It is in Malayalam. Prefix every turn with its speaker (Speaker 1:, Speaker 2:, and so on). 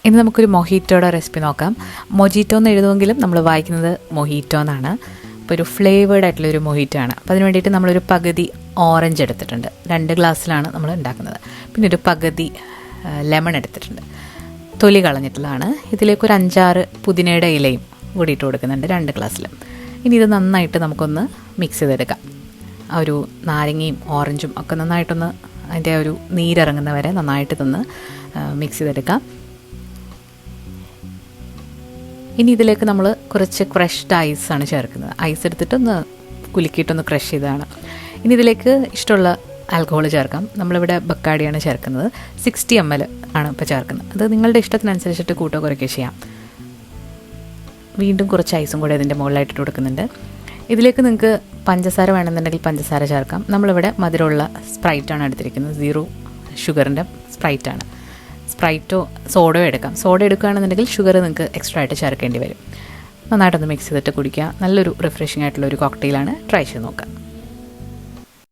Speaker 1: ഇനി നമുക്കൊരു മൊഹീറ്റോയുടെ റെസിപ്പി നോക്കാം. മൊജീറ്റോ എന്ന് എഴുതുമെങ്കിലും നമ്മൾ വായിക്കുന്നത് മൊഹീറ്റോ എന്നാണ്. അപ്പോൾ ഒരു ഫ്ലേവേർഡ് ആയിട്ടുള്ളൊരു മൊഹീറ്റോ ആണ്. അപ്പോൾ അതിന് വേണ്ടിയിട്ട് നമ്മളൊരു പകുതി ഓറഞ്ച് എടുത്തിട്ടുണ്ട്. 2 ഗ്ലാസ്സിലാണ് നമ്മൾ ഉണ്ടാക്കുന്നത്. പിന്നെ ഒരു പകുതി ലെമൺ എടുത്തിട്ടുണ്ട്, തൊലി കളഞ്ഞിട്ടുള്ളതാണ്. ഇതിലേക്ക് ഒരു 5-6 പുതിനയുടെ ഇലയും കൂടി ഇട്ട് കൊടുക്കുന്നുണ്ട് 2 ഗ്ലാസ്സിൽ. ഇനി ഇത് നന്നായിട്ട് നമുക്കൊന്ന് മിക്സ് ചെയ്തെടുക്കാം. ആ ഒരു നാരങ്ങയും ഓറഞ്ചും ഒക്കെ നന്നായിട്ടൊന്ന് അതിൻ്റെ ഒരു നീരിറങ്ങുന്ന വരെ നന്നായിട്ട് ഇതൊന്ന് മിക്സ് ചെയ്തെടുക്കാം. ഇനി ഇതിലേക്ക് നമ്മൾ കുറച്ച് ക്രഷ്ഡ് ഐസാണ് ചേർക്കുന്നത്. ഐസ് എടുത്തിട്ടൊന്ന് കുലുക്കിയിട്ടൊന്ന് ക്രഷ് ചെയ്തതാണ്. ഇനി ഇതിലേക്ക് ഇഷ്ടമുള്ള ആൽക്കഹോൾ ചേർക്കാം. നമ്മളിവിടെ ബക്കാഡിയാണ് ചേർക്കുന്നത്. 60 ml ആണ് ഇപ്പോൾ ചേർക്കുന്നത്. അത് നിങ്ങളുടെ ഇഷ്ടത്തിനനുസരിച്ചിട്ട് കൂട്ടോ കുറയ്ക്കുകയോ ചെയ്യാം. വീണ്ടും കുറച്ച് ഐസും കൂടെ ഇതിൻ്റെ മുകളിലായിട്ട് കൊടുക്കുന്നുണ്ട്. ഇതിലേക്ക് നിങ്ങൾക്ക് പഞ്ചസാര വേണമെന്നുണ്ടെങ്കിൽ പഞ്ചസാര ചേർക്കാം. നമ്മളിവിടെ മധുരമുള്ള സ്പ്രൈറ്റാണ് എടുത്തിരിക്കുന്നത്. 0 ഷുഗറിൻ്റെ സ്പ്രൈറ്റാണ്. സ്പ്രൈറ്റോ സോഡയോ എടുക്കാം. സോഡ എടുക്കുകയാണെന്നുണ്ടെങ്കിൽ ഷുഗർ നിങ്ങൾക്ക് എക്സ്ട്രാ ആയിട്ട് ചേർക്കേണ്ടി വരും. നന്നായിട്ടൊന്ന് മിക്സ് ചെയ്തിട്ട് കുടിക്കുക. നല്ലൊരു റിഫ്രഷിംഗ് ആയിട്ടുള്ളൊരു കോക്ടെയിലാണ്. ട്രൈ ചെയ്ത് നോക്കാം.